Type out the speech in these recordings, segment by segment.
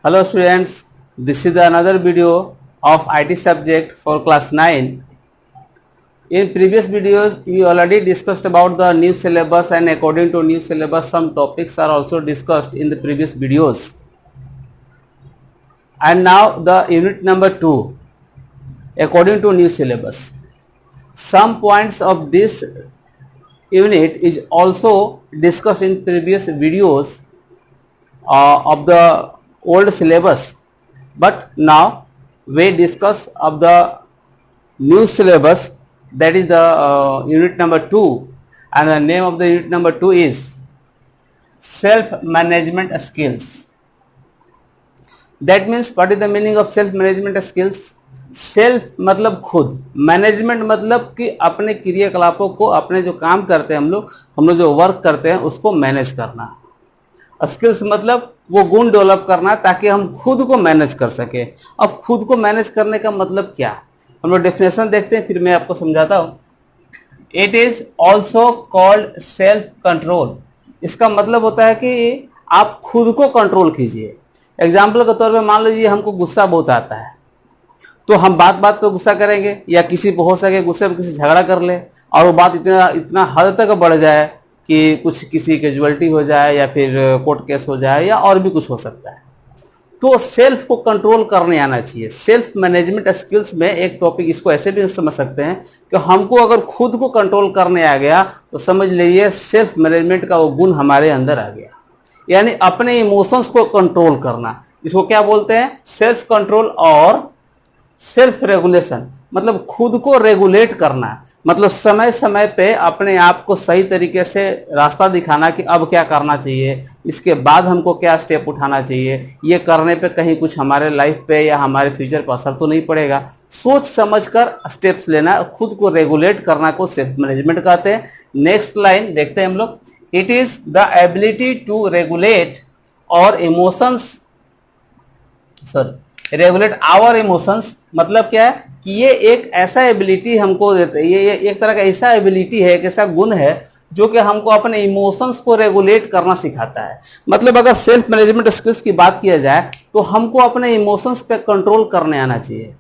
Hello students, this is another video of IT subject for class 9. In previous videos, we already discussed about the new syllabus, and according to new syllabus, some topics are also discussed in the previous videos. And now the unit number 2, according to new syllabus. Some points of this unit is also discussed in previous videos of the old syllabus, but now we discuss of the new syllabus, that is the unit number 2, and the name of the unit number 2 is self management skills. That means what is the meaning of self management skills? Self मतलब खुद, management मतलब कि अपने क्रियाकलापों को, अपने जो काम करते हैं हम लोग जो वर्क करते हैं उसको मैनेज करना। स्किल्स मतलब वो गुण डेवलप करना ताकि हम खुद को मैनेज कर सके। अब खुद को मैनेज करने का मतलब क्या, हम लोग डेफिनेशन देखते हैं, फिर मैं आपको समझाता हूँ। It is also called self control. इसका मतलब होता है कि आप खुद को कंट्रोल कीजिए। एग्जाम्पल के तौर पे मान लीजिए हमको गुस्सा बहुत आता है, तो हम बात बात पे गुस्सा करेंगे, या किसी पे हो सके गुस्से में किसी झगड़ा कर ले और वो बात इतना हद तक बढ़ जाए कि कुछ किसी कैजुअलिटी हो जाए या फिर कोर्ट केस हो जाए या और भी कुछ हो सकता है। तो सेल्फ को कंट्रोल करने आना चाहिए। सेल्फ मैनेजमेंट स्किल्स में एक टॉपिक इसको ऐसे भी समझ सकते हैं कि हमको अगर खुद को कंट्रोल करने आ गया तो समझ लीजिए सेल्फ मैनेजमेंट का वो गुण हमारे अंदर आ गया, यानी अपने इमोशंस को कंट्रोल करना। इसको क्या बोलते हैं? सेल्फ कंट्रोल और सेल्फ रेगुलेशन। मतलब खुद को रेगुलेट करना, मतलब समय समय पे अपने आप को सही तरीके से रास्ता दिखाना कि अब क्या करना चाहिए, इसके बाद हमको क्या स्टेप उठाना चाहिए, ये करने पे कहीं कुछ हमारे लाइफ पे या हमारे फ्यूचर पर असर तो नहीं पड़ेगा। सोच समझकर स्टेप्स लेना, खुद को रेगुलेट करना को सेल्फ मैनेजमेंट कहते हैं। नेक्स्ट लाइन देखते हैं हम लोग। It is the ability to regulate our emotions, regulate our emotions. मतलब क्या है कि ये एक ऐसा एबिलिटी हमको देते हैं, ये एक तरह का ऐसा एबिलिटी है, एक ऐसा गुण है जो कि हमको अपने इमोशंस को रेगुलेट करना सिखाता है। मतलब अगर सेल्फ मैनेजमेंट स्किल्स की बात किया जाए तो हमको अपने इमोशंस पे कंट्रोल करने आना चाहिए।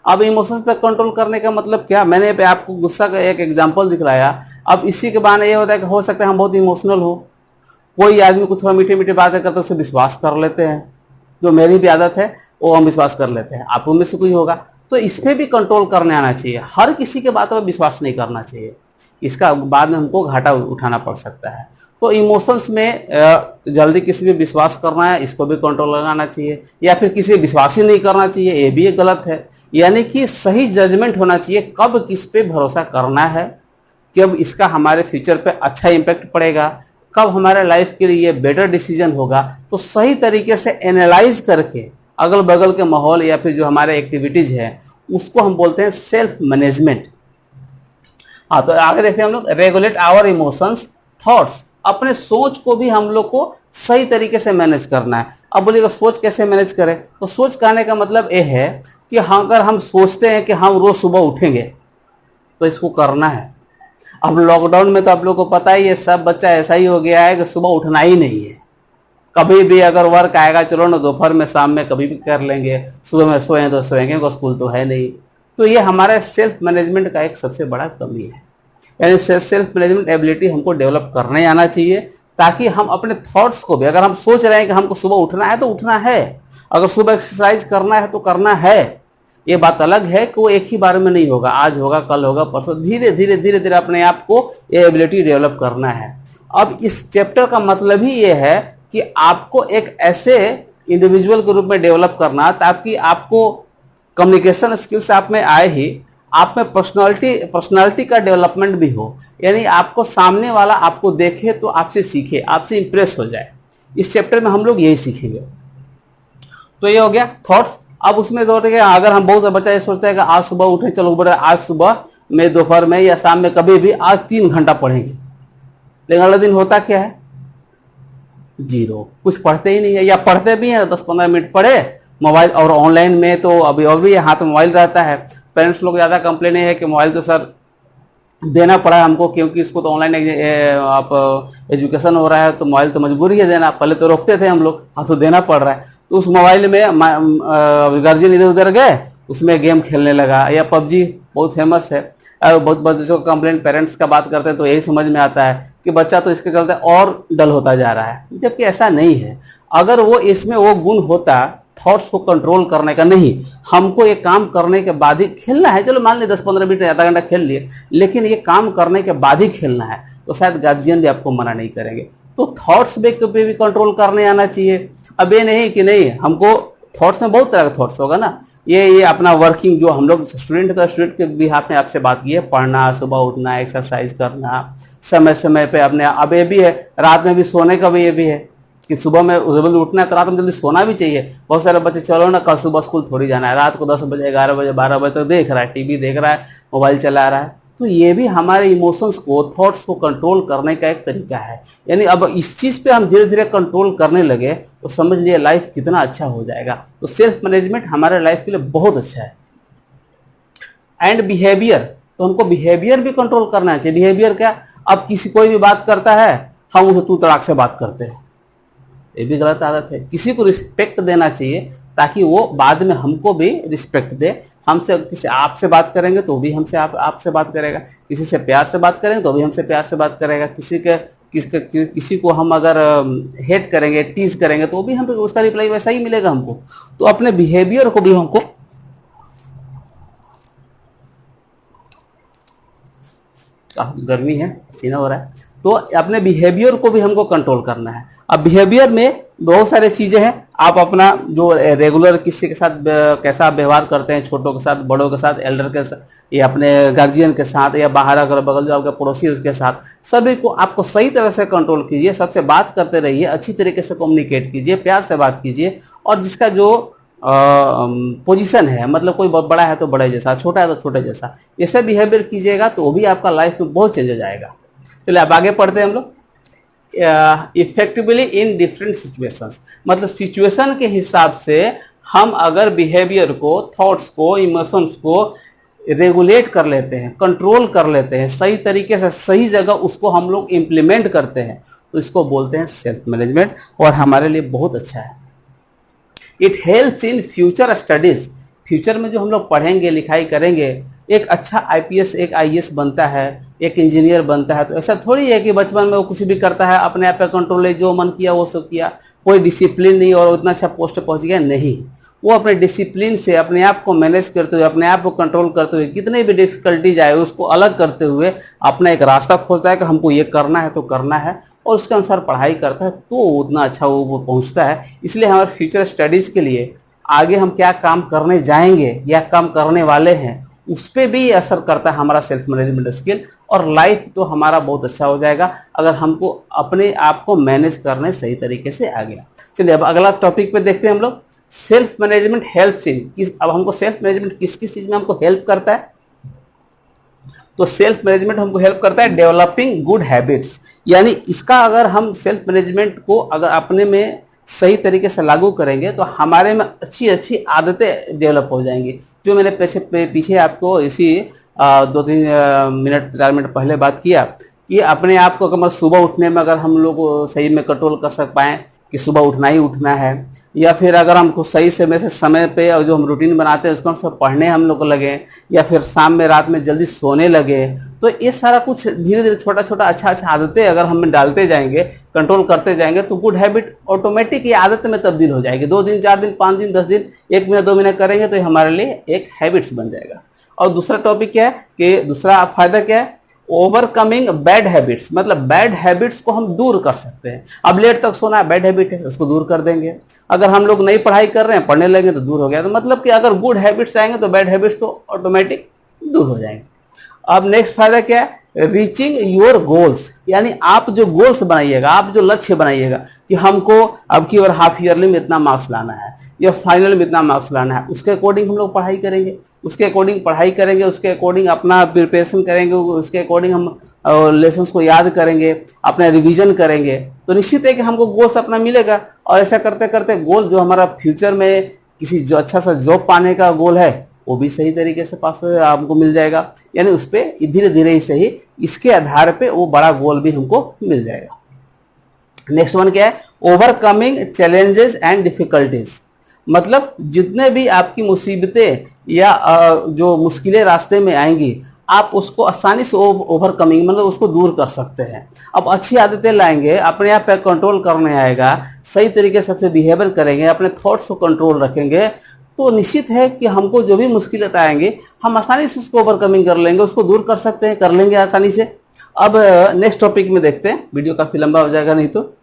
अब इमोशंस पे कंट्रोल करने का मतलब क्या, मैंने पे आपको गुस्सा का एक एग्जाम्पल दिखलाया। अब इसी के बहाने ये होता है कि हो सकता है हम बहुत इमोशनल हो, कोई आदमी कुछ मीठे मीठे बातें करते उसे विश्वास कर लेते हैं, जो मेरी भी आदत है वो हम विश्वास कर लेते हैं, आप में से कोई होगा। तो इस पर भी कंट्रोल करने आना चाहिए। हर किसी के बातों पर विश्वास नहीं करना चाहिए, इसका बाद में हमको घाटा उठाना पड़ सकता है। तो इमोशंस में जल्दी किसी पे विश्वास करना है, इसको भी कंट्रोल लगाना चाहिए, या फिर किसी पे विश्वास ही नहीं करना चाहिए, ये भी एक गलत है। यानी कि सही जजमेंट होना चाहिए, कब किस पे भरोसा करना है, कब इसका हमारे फ्यूचर पे अच्छा इम्पैक्ट पड़ेगा, कब हमारे लाइफ के लिए बेटर डिसीजन होगा। तो सही तरीके से एनालाइज करके अगल बगल के माहौल या फिर जो हमारे एक्टिविटीज है उसको हम बोलते हैं सेल्फ मैनेजमेंट। हाँ, तो आगे देखते हैं हम लोग। रेगुलेट आवर इमोशंस थॉट्स, अपने सोच को भी हम लोग को सही तरीके से मैनेज करना है। अब बोलिएगा सोच कैसे मैनेज करें, तो सोच कहने का मतलब ये है कि अगर हम सोचते हैं कि हम रोज सुबह उठेंगे तो इसको करना है। अब लॉकडाउन में तो आप लोग को पता ही है, सब बच्चा ऐसा ही हो गया है कि सुबह उठना ही नहीं है। कभी भी अगर वर्क आएगा चलो ना दोपहर में शाम में कभी भी कर लेंगे, सुबह में सोएं तो सोएंगे, स्कूल तो है नहीं। तो ये हमारे सेल्फ मैनेजमेंट का एक सबसे बड़ा कमी है। यानी सेल्फ मैनेजमेंट एबिलिटी हमको डेवलप करने आना चाहिए, ताकि हम अपने थॉट्स को भी, अगर हम सोच रहे हैं कि हमको सुबह उठना है तो उठना है, अगर सुबह एक्सरसाइज करना है तो करना है। ये बात अलग है कि वो एक ही बार में नहीं होगा, आज होगा कल होगा परसों, धीरे धीरे धीरे धीरे अपने आप को ये एबिलिटी डेवलप करना है। अब इस चैप्टर का मतलब ही ये है कि आपको एक ऐसे इंडिविजुअल के रूप में डेवलप करना ताकि आपको कम्युनिकेशन स्किल्स आप में आए ही, आप में पर्सनालिटी का डेवलपमेंट भी हो। यानी आपको सामने वाला आपको देखे तो आपसे सीखे, आपसे इंप्रेस हो जाए। इस चैप्टर में हम लोग यही सीखेंगे। तो ये हो गया थॉट्स। अब उसमें अगर हम बहुत बच्चा ये सोचता है कि आज सुबह उठे, चलो बोले आज सुबह में दोपहर में या शाम में कभी भी आज 3 घंटा पढ़ेंगे, लेकिन अगले दिन होता क्या है, जीरो, कुछ पढ़ते ही नहीं है, या पढ़ते भी हैं 10-15 मिनट पढ़े मोबाइल, और ऑनलाइन में तो अभी और भी हाथ में मोबाइल रहता है। पेरेंट्स लोग ज़्यादा कंप्लेन है कि मोबाइल तो सर देना पड़ा हमको, क्योंकि इसको तो ऑनलाइन आप एजुकेशन हो रहा है तो मोबाइल तो मजबूरी है देना। पहले तो रोकते थे हम लोग, अब तो देना पड़ रहा है। तो उस मोबाइल में गार्जियन इधर उधर गए, उसमें गेम खेलने लगा, या पबजी बहुत फेमस है। बहुत बच्चों का कंप्लेंट पेरेंट्स का बात करते हैं तो यही समझ में आता है कि बच्चा तो इसके चलते और डल होता जा रहा है, जबकि ऐसा नहीं है। अगर वो इसमें वो गुण होता थॉट्स को कंट्रोल करने का, नहीं हमको ये काम करने के बाद ही खेलना है, चलो मान ली 10-15 मिनट आधा घंटा खेल लिए, लेकिन ये काम करने के बाद ही खेलना है, तो शायद गार्जियन भी आपको मना नहीं करेंगे। तो थॉट्स पे भी कंट्रोल करने आना चाहिए। अब ये नहीं कि नहीं हमको थॉट्स में बहुत तरह के थॉट्स होगा ना, ये अपना वर्किंग, जो हम लोग स्टूडेंट तो स्टूडेंट के भी हाथ में आपसे बात की है, पढ़ना, सुबह उठना, एक्सरसाइज करना, समय समय पे अपने, अब ये भी है रात में भी सोने का भी ये भी है कि सुबह में जल्दी उठना है तो रात में जल्दी सोना भी चाहिए। बहुत सारे बच्चे चलो ना कल सुबह स्कूल थोड़ी जाना है, रात को 10 बजे 11 बजे 12 बजे तक देख रहा है, टीवी देख रहा है, मोबाइल चला रहा है। तो ये भी हमारे इमोशंस को, थॉट्स को कंट्रोल करने का एक तरीका है। यानी अब इस चीज़ पे हम धीरे धीरे कंट्रोल करने लगे तो समझ लिए लाइफ कितना अच्छा हो जाएगा। तो सेल्फ मैनेजमेंट हमारे लाइफ के लिए बहुत अच्छा है। एंड बिहेवियर, तो हमको बिहेवियर भी कंट्रोल करना चाहिए। बिहेवियर क्या, अब किसी कोई भी बात करता है हम उसे तू तड़ाक से बात करते हैं, ये भी गलत आदत है। किसी को रिस्पेक्ट देना चाहिए ताकि वो बाद में हमको भी रिस्पेक्ट दे। हमसे किसी आपसे बात करेंगे तो भी हमसे आपसे बात करेगा, किसी से प्यार से बात करेंगे तो भी हमसे प्यार से बात करेगा, किसी को हम अगर हेट करेंगे, टीज करेंगे तो भी हम उसका रिप्लाई वैसा ही मिलेगा हमको। तो अपने बिहेवियर को भी हमको गर्मी है, पसीना हो रहा है, तो अपने बिहेवियर को भी हमको कंट्रोल करना है। अब बिहेवियर में बहुत सारे चीजें हैं। आप अपना जो रेगुलर किसी के साथ कैसा व्यवहार करते हैं, छोटों के साथ, बड़ों के साथ, एल्डर के साथ, या अपने गार्जियन के साथ, या बाहर अगर बगल जो आपके पड़ोसी है उसके साथ, सभी को आपको सही तरह से कंट्रोल कीजिए। सबसे बात करते रहिए, अच्छी तरीके से कम्युनिकेट कीजिए, प्यार से बात कीजिए। और जिसका जो पोजीशन है, मतलब कोई बड़ा है तो बड़े जैसा, छोटा है तो छोटे जैसा, ऐसे बिहेवियर कीजिएगा तो भी आपका लाइफ में बहुत चेंज हो जाएगा। चलिए अब आगे पढ़ते हैं हम लोग। इफेक्टिवली इन डिफरेंट सिचुएशंस, मतलब सिचुएशन के हिसाब से हम अगर बिहेवियर को, थॉट्स को, इमोशंस को रेगुलेट कर लेते हैं, कंट्रोल कर लेते हैं, सही तरीके से सही जगह उसको हम लोग इम्प्लीमेंट करते हैं, तो इसको बोलते हैं सेल्फ मैनेजमेंट, और हमारे लिए बहुत अच्छा है। It helps in future studies, future में जो हम लोग पढ़ेंगे लिखाई करेंगे, एक अच्छा आईपीएस, एक आईएएस बनता है, एक इंजीनियर बनता है, तो ऐसा थोड़ी है कि बचपन में वो कुछ भी करता है, अपने आप पे कंट्रोल है, जो मन किया वो सब किया, कोई डिसिप्लिन नहीं और उतना अच्छा पोस्ट पहुंच गया, नहीं। वो अपने डिसिप्लिन से अपने आप को मैनेज करते हुए, अपने आप को कंट्रोल करते हुए, कितने भी डिफिकल्टीज आए उसको अलग करते हुए अपना एक रास्ता खोजता है कि हमको ये करना है तो करना है, और उसके अनुसार पढ़ाई करता है, तो उतना अच्छा वो पहुंचता है। इसलिए हमारे फ्यूचर स्टडीज के लिए आगे हम क्या काम करने जाएंगे या काम करने वाले हैं, उस पर भी असर करता है हमारा सेल्फ मैनेजमेंट स्किल, और लाइफ तो हमारा बहुत अच्छा हो जाएगा अगर हमको अपने आप को मैनेज करने सही तरीके से आ गया। चलिए अब अगला टॉपिक पे देखते हैं हम लोग। सेल्फ मैनेजमेंट हेल्प्स इन किस, अब हमको सेल्फ मैनेजमेंट किस किस चीज में हमको हेल्प करता है, तो सेल्फ मैनेजमेंट हमको हेल्प करता है डेवलपिंग गुड हैबिट्स। यानी इसका अगर हम सेल्फ मैनेजमेंट को अगर अपने में सही तरीके से लागू करेंगे तो हमारे में अच्छी अच्छी आदतें डेवलप हो जाएंगी, जो मैंने पीछे आपको इसी 2-3 मिनट 4 मिनट पहले बात किया कि अपने आप को अगर सुबह उठने में अगर हम लोग सही में कंट्रोल कर सक पाएँ कि सुबह उठना ही उठना है, या फिर अगर हमको सही से समय पे और जो हम रूटीन बनाते हैं उसको हम पढ़ने हम लोग को लगे, या फिर शाम में रात में जल्दी सोने लगे, तो ये सारा कुछ धीरे धीरे छोटा छोटा अच्छा आदतें अगर हम डालते जाएंगे, कंट्रोल करते जाएंगे, तो गुड हैबिट ऑटोमेटिक ये आदत में तब्दील हो जाएगी। 2 दिन 4 दिन 5 दिन 10 दिन 1 महीना 2 महीना करेंगे तो ये हमारे लिए एक हैबिट्स बन जाएगा। और दूसरा टॉपिक क्या है कि दूसरा फायदा क्या है, ओवरकमिंग बैड हैबिट्स, मतलब बैड हैबिट्स को हम दूर कर सकते हैं। अब लेट तक सोना बैड हैबिट है, उसको दूर कर देंगे। अगर हम लोग नई पढ़ाई कर रहे हैं, पढ़ने लगे तो दूर हो गया। तो मतलब कि अगर गुड हैबिट्स आएंगे तो बैड हैबिट्स तो ऑटोमेटिक दूर हो जाएंगे। अब नेक्स्ट फायदा क्या है, रीचिंग योर गोल्स, यानी आप जो गोल्स बनाइएगा, आप जो लक्ष्य बनाइएगा कि हमको अब की और हाफ ईयरली में इतना मार्क्स लाना है या फाइनल में इतना मार्क्स लाना है, उसके अकॉर्डिंग हम लोग पढ़ाई करेंगे, उसके अकॉर्डिंग अपना प्रिपरेशन करेंगे, उसके अकॉर्डिंग हम लेसन्स को याद करेंगे, अपना रिवीजन करेंगे, तो निश्चित है कि हमको गोल्स अपना मिलेगा। और ऐसा करते करते गोल जो हमारा फ्यूचर में किसी जो अच्छा सा जॉब पाने का गोल है वो भी सही तरीके से पास आपको मिल जाएगा। यानी उस पर धीरे धीरे ही सही, इसके आधार पे वो बड़ा गोल भी हमको मिल जाएगा। नेक्स्ट वन क्या है, ओवरकमिंग चैलेंजेस एंड डिफिकल्टीज। मतलब जितने भी आपकी मुसीबतें या जो मुश्किलें रास्ते में आएंगी, आप उसको आसानी से ओवरकमिंग मतलब उसको दूर कर सकते हैं। अब अच्छी आदतें लाएंगे, अपने आप पे कंट्रोल करने आएगा, सही तरीके से बिहेवियर करेंगे, अपने थॉट्स को कंट्रोल रखेंगे, तो निश्चित है कि हमको जो भी मुश्किलें आएंगी हम आसानी से उसको ओवरकमिंग कर लेंगे, उसको दूर कर सकते हैं, कर लेंगे आसानी से। अब नेक्स्ट टॉपिक में देखते हैं, वीडियो काफ़ी लंबा हो जाएगा नहीं तो।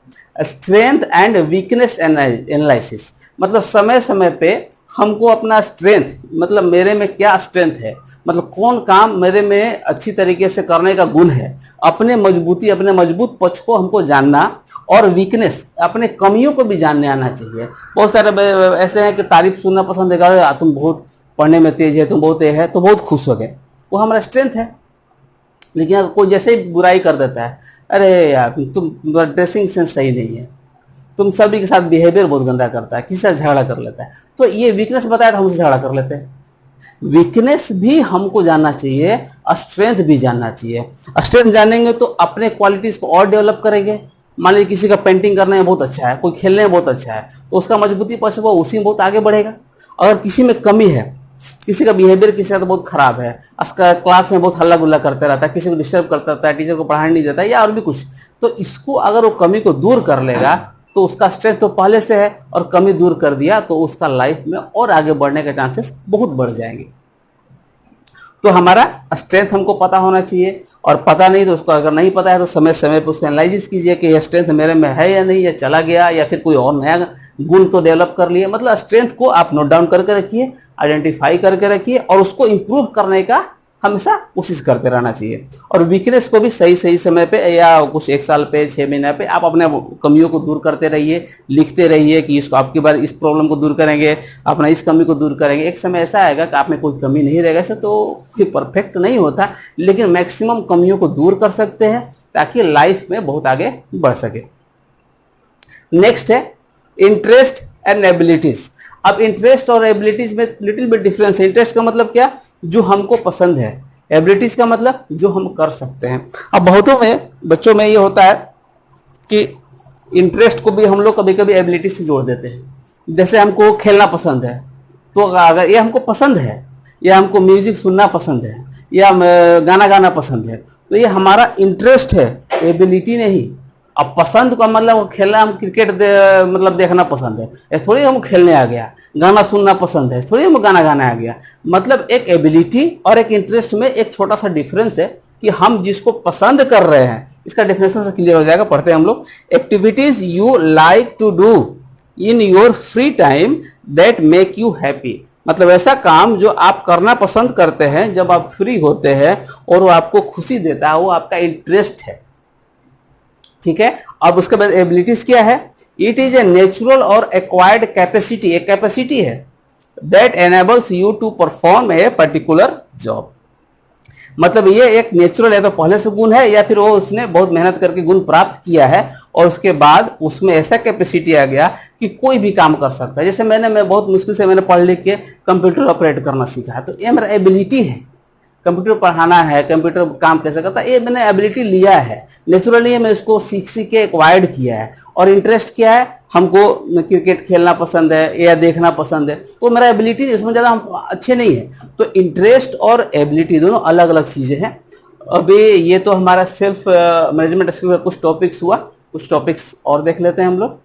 स्ट्रेंथ एंड वीकनेस एनालिसिस, मतलब समय समय पे हमको अपना स्ट्रेंथ, मतलब मेरे में क्या स्ट्रेंथ है, मतलब कौन काम मेरे में अच्छी तरीके से करने का गुण है, अपने मजबूत पक्ष को हमको जानना, और वीकनेस अपने कमियों को भी जानने आना चाहिए। बहुत सारे ऐसे हैं कि तारीफ सुनना पसंद है, तुम बहुत पढ़ने में तेज है, तुम बहुत ये है, तो बहुत खुश हो गए, वो हमारा स्ट्रेंथ है। लेकिन कोई जैसे ही बुराई कर देता है, अरे यार तुम ड्रेसिंग सेंस सही नहीं है, तुम सभी के साथ बिहेवियर बहुत गंदा करता है, किसी से झगड़ा कर लेता है, तो ये वीकनेस बताया तो हमसे झगड़ा कर लेते हैं। वीकनेस भी हमको जानना चाहिए, स्ट्रेंथ भी जानना चाहिए। स्ट्रेंथ जानेंगे तो अपने क्वालिटीज को और डेवलप करेंगे। मान लीजिए किसी का पेंटिंग करने में बहुत अच्छा है, कोई खेलने में बहुत अच्छा है, तो उसका मजबूती पक्ष वो उसी में बहुत आगे बढ़ेगा। अगर किसी में कमी है, किसी का बिहेवियर किसी का तो बहुत खराब है, उसका क्लास में बहुत हल्ला गुल्ला करता रहता है, किसी को डिस्टर्ब करता रहता है, टीचर को पढ़ाने नहीं देता है, या और भी कुछ, तो इसको अगर वो कमी को दूर कर लेगा तो उसका स्ट्रेंथ तो पहले से है, और कमी दूर कर दिया तो उसका लाइफ में और आगे बढ़ने के चांसेस बहुत बढ़ जाएंगे। तो हमारा स्ट्रेंथ हमको पता होना चाहिए, और पता नहीं तो उसको, अगर नहीं पता है तो समय समय पर उसको एनालिसिस कीजिए कि यह स्ट्रेंथ मेरे में है या नहीं, या चला गया, या फिर कोई और नया गुण तो डेवलप कर लिए। मतलब स्ट्रेंथ को आप नोट डाउन करके रखिए, आइडेंटिफाई करके रखिए, और उसको इम्प्रूव करने का हमेशा कोशिश करते रहना चाहिए। और वीकनेस को भी सही सही समय पे, या कुछ 1 साल पे, 6 महीने पे आप अपने कमियों को दूर करते रहिए, लिखते रहिए कि इसको आपकी बार इस प्रॉब्लम को दूर करेंगे, अपना इस कमी को दूर करेंगे। एक समय ऐसा आएगा कि आप में कोई कमी नहीं रहेगा, ऐसे तो फिर परफेक्ट नहीं होता, लेकिन मैक्सिमम कमियों को दूर कर सकते हैं ताकि लाइफ में बहुत आगे बढ़ सके। नेक्स्ट है इंटरेस्ट एंड एबिलिटीज। अब इंटरेस्ट और एबिलिटीज में लिटिल बिट डिफरेंस है। इंटरेस्ट का मतलब क्या, जो हमको पसंद है, एबिलिटीज का मतलब जो हम कर सकते हैं। अब बहुतों में बच्चों में ये होता है कि इंटरेस्ट को भी हम लोग कभी कभी एबिलिटी से जोड़ देते हैं। जैसे हमको खेलना पसंद है, तो अगर ये हमको पसंद है, या हमको म्यूजिक सुनना पसंद है, या गाना गाना पसंद है, तो ये हमारा इंटरेस्ट है, एबिलिटी नहीं। अब पसंद का मतलब खेलना, हम क्रिकेट मतलब देखना पसंद है, ये थोड़ी हम खेलने आ गया। गाना सुनना पसंद है, थोड़ी हम गाना गाना आ गया। मतलब एक एबिलिटी और एक इंटरेस्ट में एक छोटा सा डिफरेंस है कि हम जिसको पसंद कर रहे हैं, इसका डिफरेंस से क्लियर हो जाएगा। पढ़ते हैं हम लोग। Activities you like to do in your free time that make you happy. मतलब ऐसा काम जो आप करना पसंद करते हैं जब आप फ्री होते हैं, और वो आपको खुशी देता है, वो आपका इंटरेस्ट है। ठीक है। अब उसके बाद एबिलिटीज क्या है, इट इज ए नेचुरल और एक्वायर्ड कैपेसिटी, एक कैपेसिटी है that enables you to perform a particular job. मतलब ये एक नेचुरल है, तो पहले से गुण है, या फिर वो उसने बहुत मेहनत करके गुण प्राप्त किया है, और उसके बाद उसमें ऐसा कैपेसिटी आ गया कि कोई भी काम कर सकता है। जैसे मैं बहुत मुश्किल से मैंने पढ़ लिख के कंप्यूटर ऑपरेट करना सीखा है, तो ये मेरा एबिलिटी है। कंप्यूटर पढ़ाना है, कंप्यूटर काम कैसे करता है, ये मैंने एबिलिटी लिया है, नेचुरली मैं इसको सीख के एक्वायर्ड किया है। और इंटरेस्ट क्या है, हमको क्रिकेट खेलना पसंद है या देखना पसंद है, तो मेरा एबिलिटी इसमें ज़्यादा अच्छे नहीं है। तो इंटरेस्ट और एबिलिटी दोनों अलग अलग चीज़ें हैं। अभी ये तो हमारा सेल्फ मैनेजमेंट स्किल का कुछ टॉपिक्स हुआ, कुछ टॉपिक्स और देख लेते हैं हम लोग।